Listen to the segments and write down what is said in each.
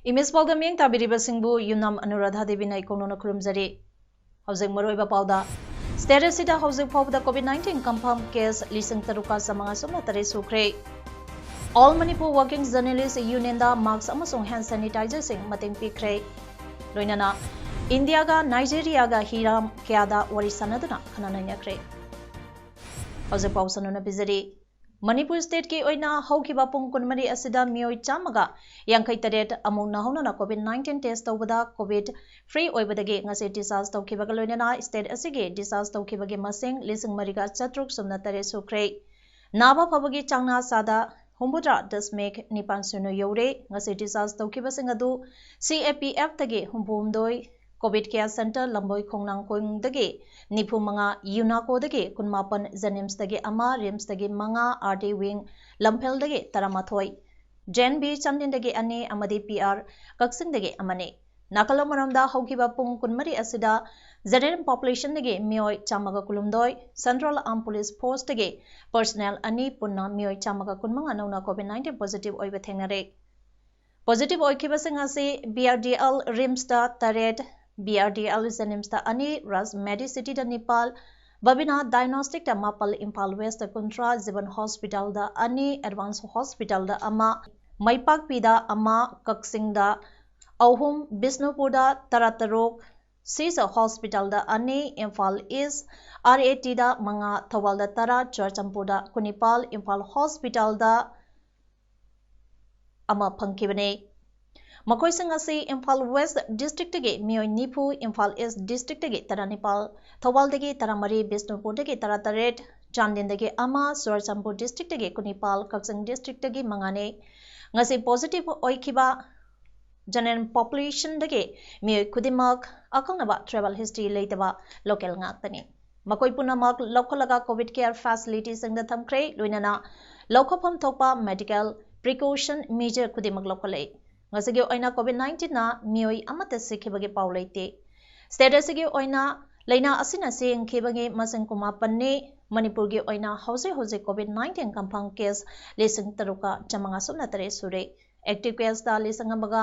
Imis Paodam yang tabiriba singbu Yumnam Anuradha Devi na ikonona kurumjari. Haujing maroiba pauda. State asida haujing pauda COVID-19 confirm case lising taruka samanga sumna tare sukre. All Manipur Working Journalists Union da masks amasung hand sanitizer sing mateng pikre. Loinana India ga Nigeria ga hiram kyada wari sanaduna khanana nyakre. Haujing pausanuna bizari. Manipur State ki oina haukiba pung kunmari asida mioi chamaga yankai taret among nahona COVID-19 test tawbada COVID free oibadagi ngase discharge tawkibaga loinana state asige discharge tawkibagi masing lising mariga chatruk sumna tare sukre naba phabagi changna sada humbudra dasmek nipan sunu yore ngase discharge tawkibasing adu CAPF tagi humbumdoi COVID Care Center Lamboi Khongnang Koing dagi Nipu Manga Yunaco dagi Kunmapan Zanims dagi Ama Rims dagi Manga RD Wing Lampel dagi Taramathoi Jen B Chandin dagi Ane Amadi PR Kaksing dagi Amane Nakalamanamda Hokiba Pung Kunmari Asida Zaren population dagi Mioi Chamaga Kulumdoi Central Armed Police Force dagi Personnel Ani Punna Mioi Chamaga Kunmanga Nauna COVID-19 positive Oiba Thengnare Positive Oikibasing Ase BRDL Rimsta Tared BRDL Zanimsta Ani Ras Medi City da Nepal Babina Diagnostic da Mapal Impal West da Kuntra Ziban Hospital da Ani Advanced Hospital da Ama Maipak Pida Ama Kaksing da Auhum Bisnupur da Taratarok Caesar Hospital da Ani Impal East RAT da Manga Thawal da Tara Churchampur da Kunipal Impal Hospital da Ama Pankibane Makoi Singasi Impal West District ge Mioi Nipu Impal East District ge Taranipal Thawal degi Taramari Bisnupur degi Tarataret Chandin degi Ama Surchampur District ge Kunipal Kaksing District ge Mangane ngasi positive oikiba general population degi Mioi Kudimak akangnaba travel history leitaba local ngaktani Makoi punamak lokhalaga COVID care facilities singda thamkre loinana lokhapam thokpa medical precaution measure kudimak lokhalei Ngasigi oina COVID-19 na mioi amata sikhibagi paulaite. State asigi oina laina asina sing khibagi masing kumapanne Manipur gi oina hause COVID-19 confirmed case lesing taruka chamanga sumna tare sure. Active case da lesing amaga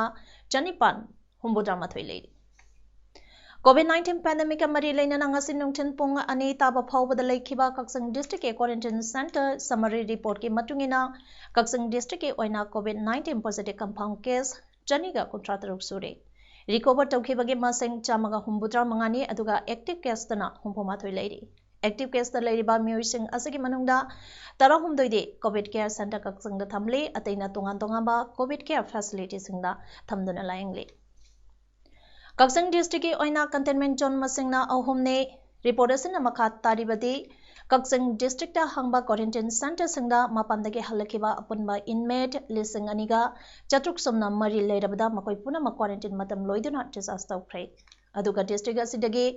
chanipan humbudra mathoi COVID-19 pandemic amari laina ngasi nungthin pung ani taba phawbada laikhiba Kaksing district e quarantine center summary report ki matungina Kaksing district e oina COVID-19 positive confirmed case janiga kontrataruk sure recover tawkhibagi masing chamaga humbudra mangani aduga active case tana humpoma lairi active case da lairiba mioising asigi manungda tarahumdoi de COVID care center Kaksing da thamle ataina tongan ba COVID care facilities singda thamduna laingle Kaksing district ki oina containment zone masingna ahumne reportation makhat taribadi Kaksing district da hangba quarantine center singda mapandagi halakiba apunba inmate lising aniga chatruk somna mari leirabada makoi puna ma quarantine matam loiduna disaster krai aduga district asidagi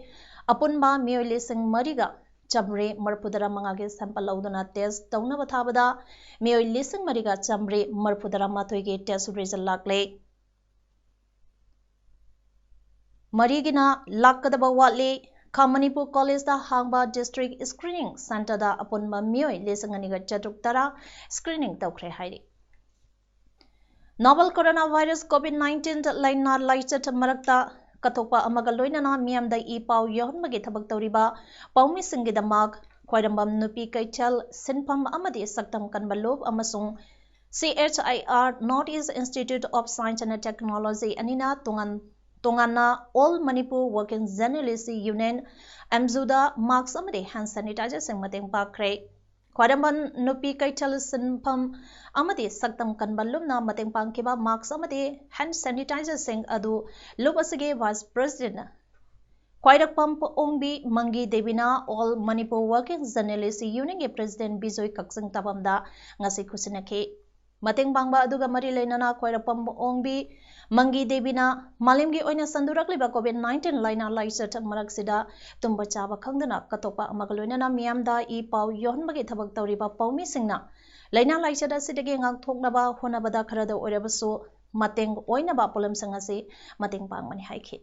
apunba mioi lising mariga chamre marpudara mangage sample lauduna test tauna bathabada mioi lising mariga chamre marpudara mathoige test result lakle Marigina Lakadaba Watli Manipur College da Hangba District Screening Center da upon Mamioi Lesanganiga Chatuk Tara screening Taukre Hairi. Novel coronavirus COVID-19 Laina Laichat Marakta Katopa Amagaloina Miam da E Pau Yon Magitabak Toriba Paumi Singidamak Quaidambam Nupi Kaichal Sinpam Amadi Saktam Kanbalov Amasung CHIR Northeast Institute of Science and Technology Anina Tongana All Manipur Working Journalists Union Amzuda Marks Amade hand sanitizer sing mateng pakre Quadamban Nupi Kaichal Sinpam Amade Saktam Kanbalumna mateng pangkiba Marks Amade hand sanitizer sing adu Lubasage Vice President Quaidak Pump Ongbi Mangi Devina All Manipur Working Journalists Union President Bizoy Kaksing Tabamda Ngasi Kusinake Mateng pangba aduga mari leinana khoirapam ongbi Mangi Devina Malimgi oina sandurakliba COVID-19 laina laisat maraksida tumba chaba khangdana katopa amagaloinana miyamda I pau yohonbagi thabak tawriba paumi singna laina laisada sidagi ngang thoknaba honabada kharada oirabasu mateng oinaba polam sangasi mateng pangmani haiki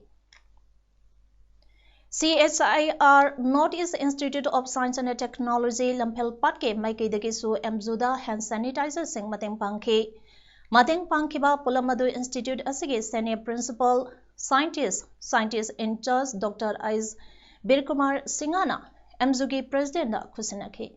CSIR Northeast Institute of Science and Technology Lampel Patke Maikidagi su Mzuda hand sanitizer sing mateng pangki Mateng pangkiba Pulamadu Institute asigi senior principal scientist in charge Dr. Ais Birkumar Singana Mzugi president Kusinaki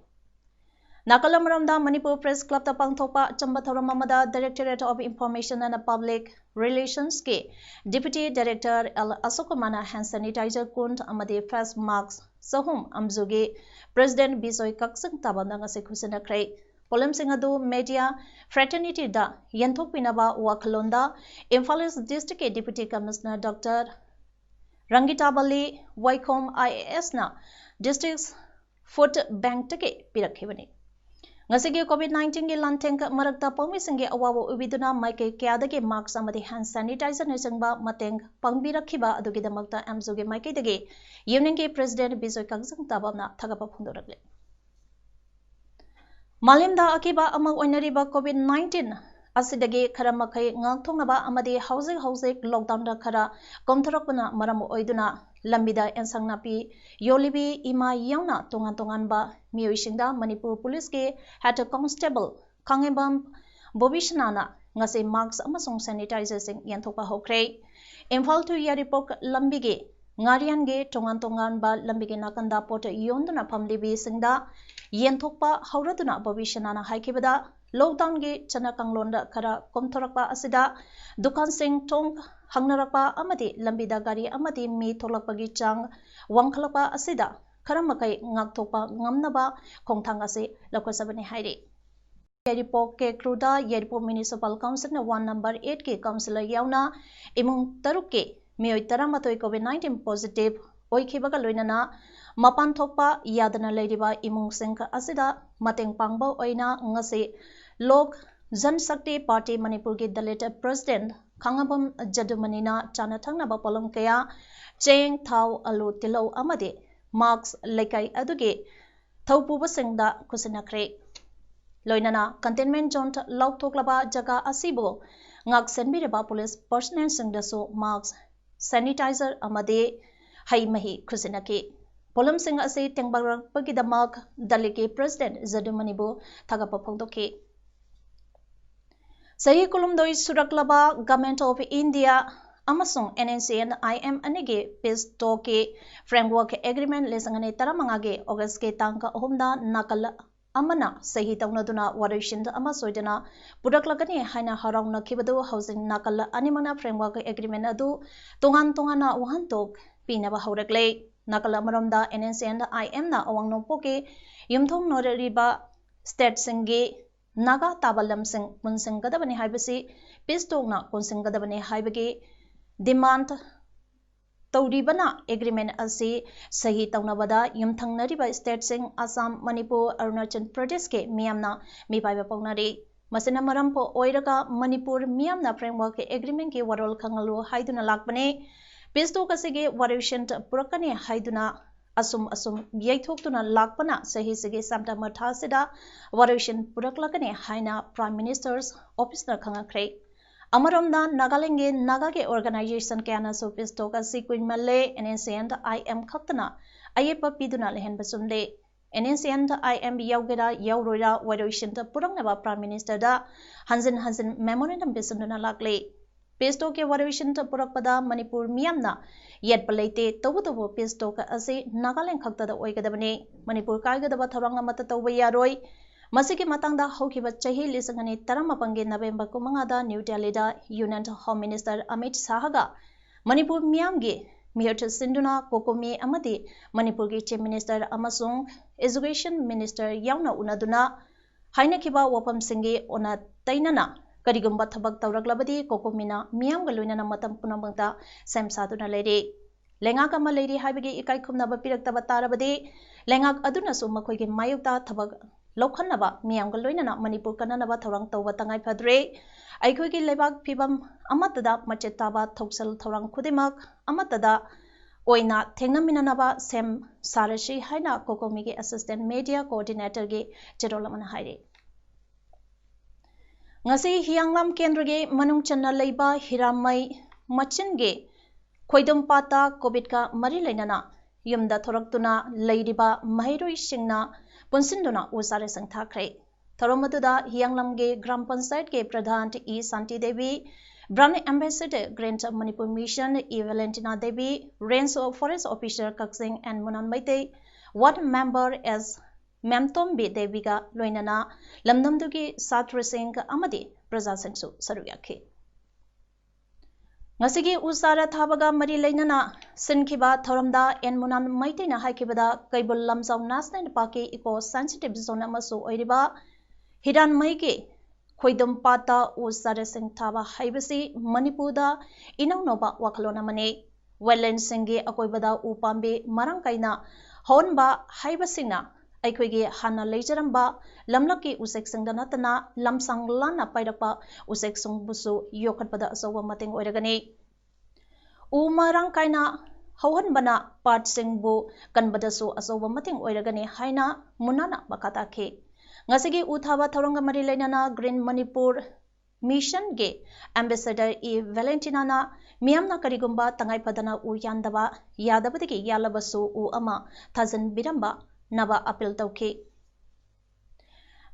Nakalamramda Manipur Press Club ta pangthopa Chambatharamamada Directorate of Information and Public Relations ke Deputy Director L Asokamana hand sanitizer kunt amadi face masks sahum Mzugi President Bisoy Kaksang tabandang ase Kusinakrai Polam Singadu Media Fraternity da Yantok Pinaba Wakalonda Imphal District Deputy Commissioner Dr. Rangitabali Waikom IAS na District's Food Bank take Pirakivani. Ngasigi COVID-19 gi lanteng marakta pawmi singe awawo ubiduna maike kyadagi marks amadi hand sanitizer nisangba mateng pangbirakhiba adugidamakta amzugi maike dagi Yumnam ki President Bisoy Kaksang tabamna thagapa phundorakle. Malimda akiba amang oinariba COVID-19 asidagi khara makai ngangthongnaba amadi hauzik lockdown da khara komtharakpana maram oiduna lambida ensangnapi yolibi ima yauna tongan ba mioisingda Manipur Police ke Head Constable Kangembam Bobishnana ngase marks amasong sanitizer sing yanthokpa hokre Imphal to Yaripok lambige ngarian ge tongan ba lambige nakanda pot yonduna phamlibi singda yenthokpa hauraduna Bobishnana haikibada lockdown ge chana kanglonda khara komthorakpa asida dukan sing tong hangnarakpa amadi lambida gari amadi mi tholakpagi chang wangkhalakpa asida khara makai ngakthokpa ngamnaba khongthang ase lakhosabani hairi Yaripok ke Kruda Yaripok Municipal Council na 1 number 8 ke councilor yauna imung taruk ke mioi taramatoi COVID-19 positive oikhibaga loinana mapan thokpa yadana leiriba imung singka asida mateng pangba oina ngase Lok Janshakti Party Manipur ki Dalit President Khangabam Jadumanina Chana Thangnaba Polam Kaya Cheng Thau Alu Tilo Amade Marks Lekai Aduge Thaupuba Singda Kusinakre Loinana Containment Zone Lauthoklaba Jaga Asibo Ngak Senbireba Police Personnel Singdaso Marks Sanitizer Amade Haimahi Kusinaki Polam Singh ase Tengbarak Pagidamak Dalike President Jadumanibu Thagapa Phongdoki Sahi Kulumdoi Suraklaba Government of India Amasung NNCN IM Anige Peace Talki Framework Agreement Lesangane Taramangage August ke Tangka Homda Nakal Amana Sahi Taunaduna Warishin Amasoidana Pudaklakani Haina Harauna Kibadu Housing Nakal Animana Framework Agreement Adu Tongana Wahantok Pinaba Horeklay Nakala Maramda NNCN IM na Awangno Poke Yumthong Norariba State Singi Naga Tabalam Sing Munsing Gadabani Haibasi Pistogna Kunsing Gadabani Haibagi Demand Tauribana Agreement Asi Sahi Taunabada Yumthang Nariba State Sing Assam Manipur Arunachal Pradesh ke Miyamna Mibaiba Pongnari Masina Marampo Oiraga Manipur Miyamna Framework Agreement ki Warol Kangalu Haiduna Lakbane Pisto kasige Warishin Purakani Haiduna Asum Yaithoktuna Lakpana Sahi Sige Samta Mathasida Warishin Puraklakani Haina Prime Minister's Office na Khangakre Amaramda Nagalenge Nagage Organization Kana so Pisto kasi Queen Malay NNCN IM Khaktana Ayepa Piduna Lehen Basumde NNCN IM Yaugera Yaurora Warishin Purangnaba Prime Minister da Hansen Memorandum Bisunduna Lakle Pesto ke Warishin Purakpada Manipur Miyamna Yet Palate Tobu Pesto ka Ase Nagaland Khakta the Oigadabane Manipur Kaigadaba Taranga Matata Wayaroi Masiki Matanga Hokiba Chahi Lisangani Taramapangi November Kumangada New Delhi da Union Home Minister Amit Sahaga Manipur Miyamgi Miyot Sinduna Kokomi Amadi Manipur ki Chief Minister Amasung Education Minister Yauna Unaduna Hainakiba Wapam Singi Ona Tainana Karigumba Tabak Tauraklabadi Kokomina Miam Galuna Matam Punamata Sam Saduna Lady Lengakama Lady Habigi Ikai Kumna Pirak Tabatarabadi Lengak Aduna Sumakoi Mayuta Tabak लौखन्नबा मियामगा लोइनना Manipur कन्ननबा थौरांग तौबा तंगाई फद्रे अैखोइगी लेबाक फिबम अमतदा मचेत ताबा थौसल थौरांग खुदिमक अमतदा ओइना थेंगनमिननबा same सारसी हाइना कोकोमीगी assistant media coordinator गी चेरोलमना हाइरे ngasi hianglam kendra ge manung channa leiba hiramai machin ge khoidum pata covid ka mari leinana yumda thoraktuna leiriba mairoi singna punsinduna usare sangthakre thoromaduda hianglam ge gram panchayat ge pradhan e santi devi brand ambassador grant manipur mission e valentina devi range of forest officer kaksing and munan maite ward member as Memtom B. Deviga Loinana, Lamnamdugi Satrasing Amadi, Prazasensu Saruyaki. Nasigi Usara Tabaga Mari Lainana, Sinkiba, Thoramda, and Munan Maitina Haikibada, Kaibul Lamzau Nasnan Paki, Eco Sensitive Zona Masu Oiriba, Hidan Maiki, Koidum Pata, Usara Sing Taba Haibasi, Manipuda, Inaunoba Wakalona Mane, Wellen Singi Akoibada Upambi, Marankaina, Honba Haibasina. अैखोइगे हाना लेजरंबा लमलकी उसेक संगनतना लमसंग लाना पाइरपा उसेक संगबुसु योखटपदा असौवा मतेंग ओइरगनी उमरंग काइना हौहनबना part सिंगबु कनबदसु असौवा मतेंग ओइरगनी हाइना मुनाना बकाताखे ngasiगी उथाबा थौरंग मरि लेनाना green Manipur mission गे ambassador ए वेलेंटिनाना मियामना करिगुंबा तंगाई फदना उ यानदबा यादबदगी यालबसु उ अमा थाजन बिरंबा Naba appeal tauki.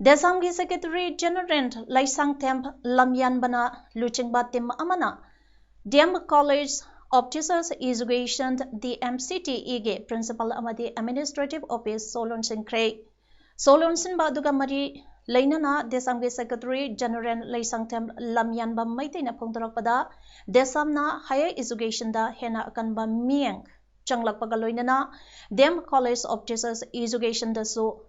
Desamgi Secretary General Laisang Temp Lamyan Bana Luching Batim Amana DM College of Teachers Education DMCT EG Principal Amadi Administrative Office Solon Sinkre Solon Sinbaduga Mari Lainana Desamgi Secretary General Laisang Temp Lamyan Bam Maitina Pongtorakpada Desamna Higher Education da Hena Akanba Mieng Changlak Pagaloinana, Dem College of Teachers Education Dasu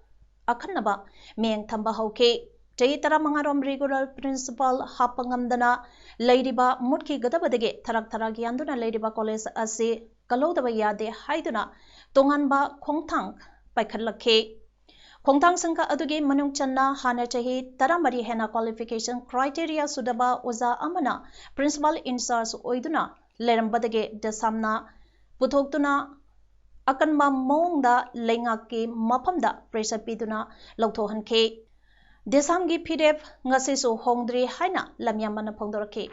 Akanaba, Meng Tamba Hoke, Jaitara Mangarom Regular Principal Hapangamdana, Ladyba Mutki Gadabadege, Tarak Taragianduna Ladyba College Asi, Kalodabaya de Haiduna, Tonganba Kongtang, Paikalake. Kongtang Sanka Adugi Manung Channa, Hana Chahi, Taramari Hena Qualification Criteria Sudaba Uza Amana, Principal in Sars Oiduna, Lerambadege, Desamna. पुथोक्तुना अकनबा मोंगदा लेंगाकी मफमदा pressure पीदुना लौथोहनखे देसामगी PDF ngasisu hongdri haina lamyamana phongdorake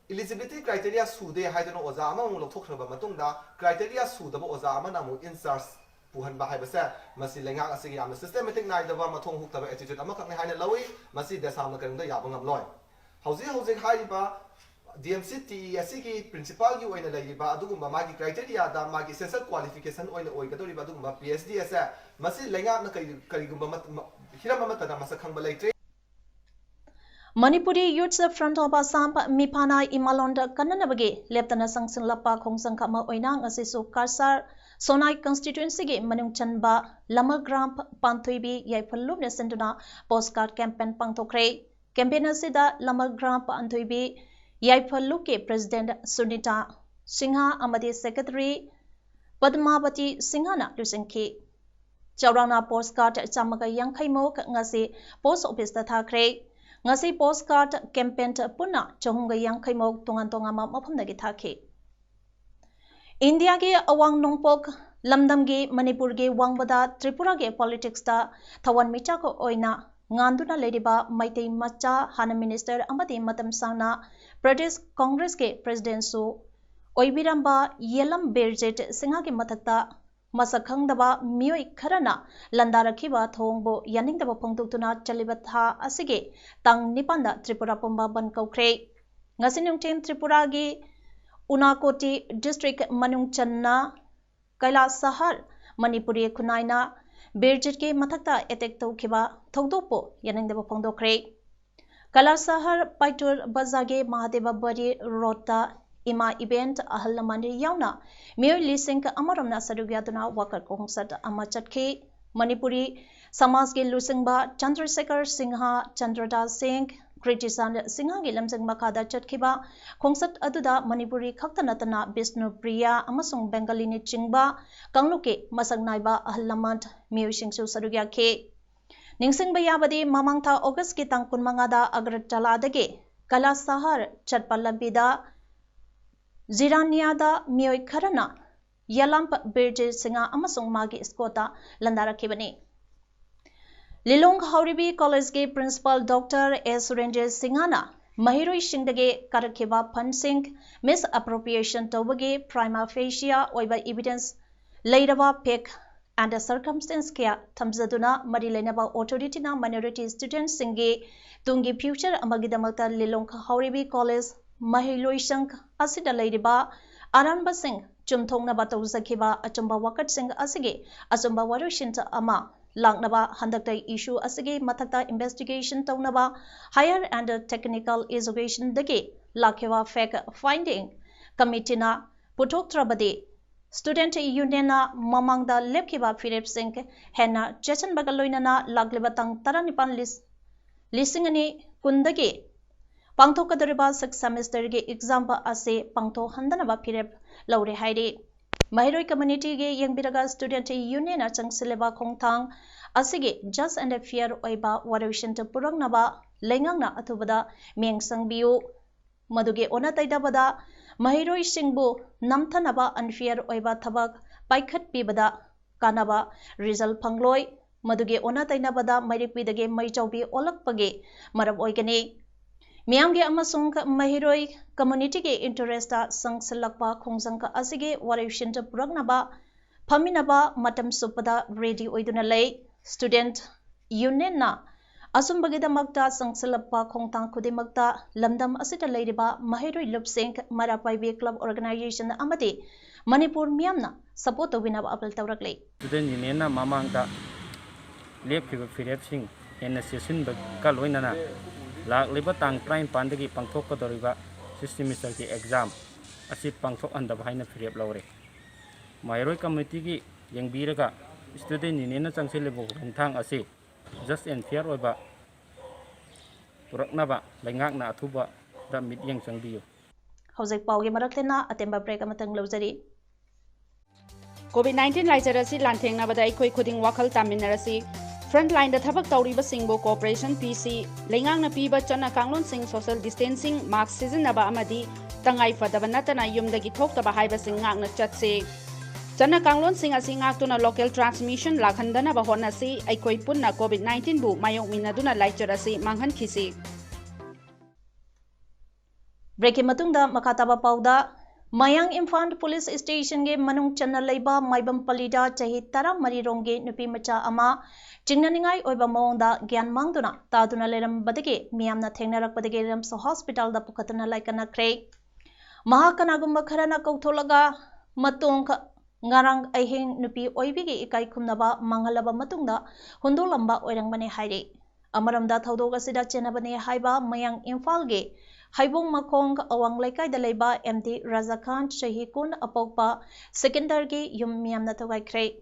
eligibility criteria sude haiduna oza ama mu lokthokhraba matungda criteria sudaba oza ama namu in charge puhanba haibasa masi lenga asigi amna systematic naidaba mathong huktaba attitude ama kakne haina lawi masi desamna kanda yabangam loi hauji haiba DMCT asigi principal gi oina laiba adugumba magi criteria da magi essential qualification oina oigadoriba adugumba PhD asa masi lenga na karigumba hirama matada masakhangba laitre Manipuri Youth Front of Assam Mipana Imalonda Kananabagi Leptana Sangsing Lapa Khongsang Kama Oina Ngasisu Karsar Sonai constituency ge Manung Chanba Lama Gram Panthuibi Yaipalum Nesenduna postcard campaign Pangthokre campaign asida Lama Gram Panthuibi Yaipalluke President Sunita Singha Amadi Secretary Padmavati Singhana Lusenki Chaurana postcard Chamaga Yankhaimok Ngasi post office ta thakre Ngasi postcard campaign Puna Chahunga Yankhaimok Tongama Mapamdagi thakhe India ge Awang Nongpok Lamdam ge Manipur ge Wangbada Tripura ge politics ta Thawan Michako Oina Nganduna Lediba Maitei Macha Hana Minister Amadi Matam Sangna Pradesh Congress ke President Su Oibiramba Yelam Berjet Singha ke Mathakta Masakhangdaba Mioi Kharana Landarakhiba Thongbo Yaningdaba Phongtuktuna Chalibatha Asige Tang Nipanda Tripura Pumba Ban Kaukre Ngasinungten Tripura gi Unakoti District Manung Channa Kailas Sahar Manipuri Kunaina Berjet ke Mathakta attack Tokhiba Thogdopo Yaningdaba Phongdokre Kalasahar Paitur Bazage Mahadeva Bari Rota Ima event Ahalamani Yauna Mio Lisink Amaramna Sadugyaduna Wakar Kongsat Amachatke Manipuri Samasge Lusingba Chandrasekhar Singha Chandradas Singh criticism singangi lamjang makada chatkiba khongsat aduda Manipuri khakta natana Bisnupriya amasung Bengali ni chingba kangluke masang naiba ahlamat miyosingsu sarugya ke ningsingba yabadi mamangtha August ki tang kunmangada Agartala dage Kala Sahar chatpa lambida Ziraniada miyoy kharana Yalamp Birje Singa amasung magi skota landarakibani Lilong Hauribi College के Principal Dr. S. Surenjay Singhana Mahiroi Singdage Karakiba Pansing Misappropriation Tobage Prima Facie Oiba Evidence Laidaba Pick and the Circumstance Kia Tamzaduna Marilenaba Authority na Minority Students Singe Tungi Future Amagidamakta Lilong Hauribi College Mahiroi Shank Asida Ladiba Aranba Singh Chumthongna Batauzakiba Achumba Wakat Singh Asige Achumba Warushinta Ama Langnaba Handakta issue asigi mathakta investigation taunaba higher and technical education dagi lakhewa fact finding committee na puthok trabadi student union na mamangda lepkiba Philip Singh hena chechan bagaloina na lagliba tang taranipan lisingani kundagi pangthokadariba 6th semester ge exam ba ase pangtho handanaba Philip laure hairi Mahiroi community ge yengbiraga student union na changsileba khongthang asige just and fair oiba warushin to purangnaba lengangna athubada mengsangbiu maduge ona taidabada Mahiroi singbu namthanaba unfair oiba thabak paikhat pibada kanaba result phangloi maduge ona tainabada mairikpidage maichaubi olakpage marab oigani Miamge amasung Mahiroi community ke interest sangsilakpa khongjangka asige warushinta puraknaba phaminaba matam supada ready oiduna lay student union na asumbagidamakta sangsilakpa khongtang khudimakta lamdam asita layriba Mahiroi lupsing marapaibi club organization amati Manipur miamna support winaba apel tawraklay student union na mamangta lepkiba Philip Singh NSSin ka loinana Lak liba tang prime pandagi pangthok ka doriba semester ki exam asi pangthok andaba haina Philip laure Mahiroi committee ki yengbiraga student union na changsilebo thang asi just and fair oiba puraknaba lengakna athuba da mit yang changbiyo Hojek paugi maraklena atemba break amatang lojari COVID-19 laijarasi lanthengna bada ikoi khuding wakal taminarasi Frontline the Tabak Tauriba Singbo Corporation PC, Lengang na piba chana kanglon sing social distancing, mask season na ba amadi, tangay fadabanata na yung dagitok taba haiba sing ngak na chatsi. Chana kanglon sing asing ngak na local transmission lakhanda na bahon na si ay koy pun na COVID-19 bu mayong minado na laijarasi manghan kisi. Breaking matungda makataba pauda Mayang Infant Police Station ge manung channa leiba maibam palida chahi tara marirongge nupi macha ama chingnaningai oiba mawngda gyan mangduna taduna leram badage miyamna thengnarak badage ramsa hospital da pukatana laikana kre mahakanagumba kharana kautholaga matung ngarang ahing nupi oibige ikai khumnaba mangalaba matungda hundolamba oirangmane haire amaramda thaudoga sida chenabane haiba Mayang Infal ge Haibong Makong awang laikai dalaiba MD Razakan Shahikun apokpa secondary Yumnam na tawai kre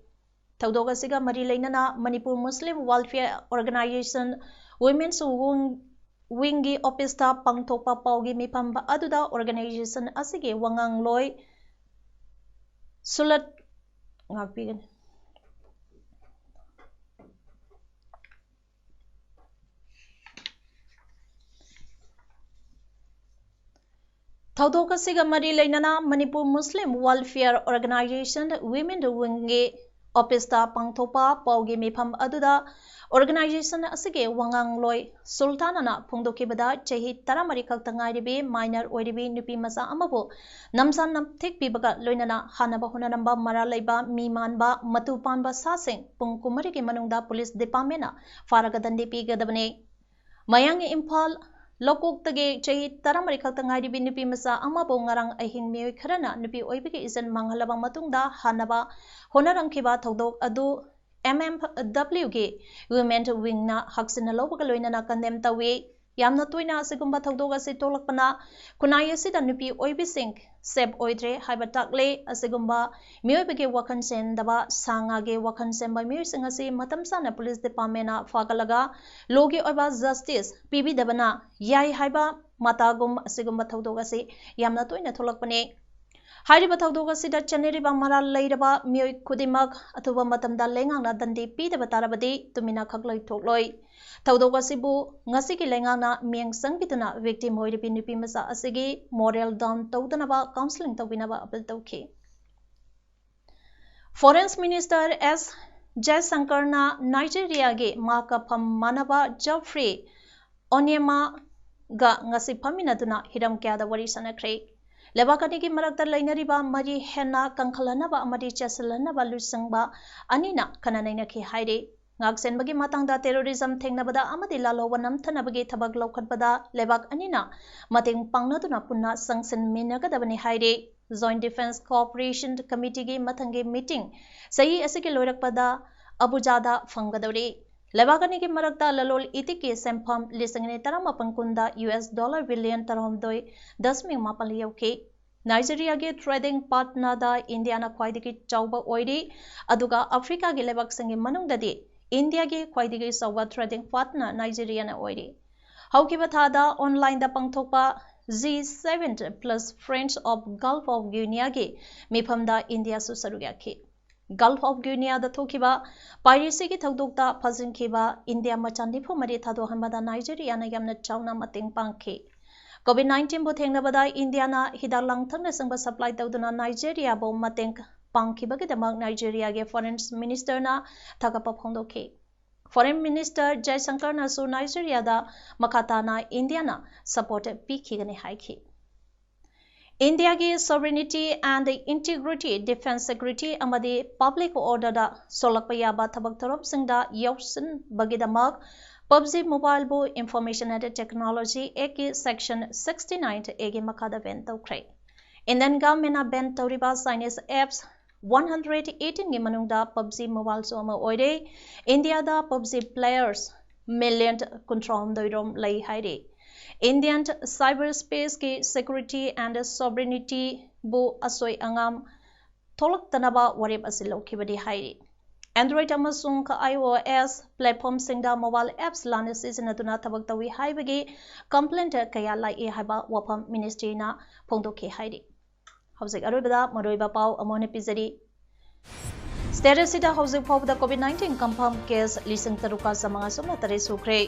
Taudoga siga mari lainana Manipur Muslim Welfare Organization Women's Wingi Opista Pangtopa Paugi Mipamba Aduda Organization asige wangang loy sulat ngakpigan Taudoka siga mari lainana Manipur Muslim Welfare Organization Women Wingi Opista Pangtopa Paugi Mipam Aduda Organization asige wangang loy Sultanana Pungdokibada Chahi Taramari Kaltangaribi minor oiribi nupi masa amabu namsan namthik bibaga loinana hanaba hunanamba maralaiba mimanba matupanba sasing pungkumari ki manungda police department na faraga dandi pigadabane Mayang Impal Lokok tage chahi taramari kaltangaribi nupi masa amabu ngarang ahing miyoy kharana nupi oibigi isan manghalaba matungda hanaba honarangkiba thaudok adu MMW ge women wing na haksina lobaga loinana condemn tawi Yamna toina asigumba thawdok asi tolakpana kunai asida nupi oibising sep oidre haiba takle asigumba mioibage wakan sendaba sangage wakan semba miosing asi matamsana police department na fagalaga logi oiba justice pibi dabana yai haiba matagum asigumba thawdok asi yamna toina tholakpane Hairiba thawdok asida chaneriba mara leiraba mioi kudimak athuba matamda lengangna dandi pidaba tarabadi tumina khakloi thokloi thawdok asibu ngasigi lengangna mieng sangbiduna victim hoiribi nupi masa asigi moral down tawdanaba counseling tawbinaba appeal tawki Foreign Minister S Jaisankar na Nigeria ge maka pham manaba Geoffrey Onyema ga ngasi phaminaduna hiram kya da wari sanakre Lebakani ki marakta lainariba mari henna kankhalanaba amadi chasalanaba lusangba anina kananaina ki haire ngaksen bagi matangda terrorism thengnabada amadi lalowa namthanabagi thabak laukhatbada lebak anina mating pangnaduna punna sanction minagadabani haire Joint Defense Cooperation Committee gi mathangi meeting sahi asiki loirakpada Abuja fangadori Lebakani ki marakta lalol itiki sempham lisangine taramapan kunda $1 billion tarhomdoi 10.4 yauki Nigeria ge trading partner da India na khwaidigi chawba oiri aduga Africa ge lebak sangi manungdadi India ge khwaidigi chawba trading partner Nigeria na oiri haukiba thada online da pangthokpa G7 plus Friends of Gulf of Guinea ge mifamda India su sarugaki Gulf of Guinea da thokiba piracy ki thawdokta phajinkiba India machandi phomari thado hanbada Nigeria na yamna chawna mating pangki COVID-19 bu thengnabada India na hidalang thangna sangba supply tawduna Nigeria bo mateng pangkibagi damak Nigeria ge foreign minister na thakapa phongdoki Foreign Minister Jaisankar na su Nigeria da makata na India na support pikigani haiki India ge sovereignty and integrity defense security amadi public order da solakpaya ba thabak tharop singda yausin bagidamak PUBG Mobile Bo Information and Technology Act Section 69 Ege Makada Ben Tawkrai. Indian government ban Tauriba Chinese apps 118 gi manungda PUBG Mobile Soma Oide India da PUBG players million control doirom lai haire. Indian cyberspace ki security and sovereignty bo asoi angam tolak tanaba warib asilo kibadi haire. Android amasung ka iOS platform singda mobile apps lana seasonaduna thabak tawi haibagi complaint kaya lai e haiba wapam ministry na phongdoki hairi hauzik arobada maroiba pau amone pizari status sida hauzik phobda COVID-19 confirm case lising taruka samanga somna tare sukre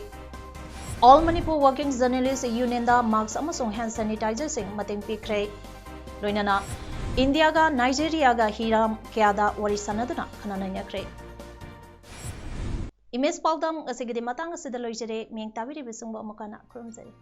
All Manipur Working Journalists Union da masks amasung hand sanitizer sing mating pikre loinana India ga Nigeria ga hiram kyada warisanaduna khananayakre Image Paodam asigidi matang asida loijare meng tabiri bisungba mukana kurumjari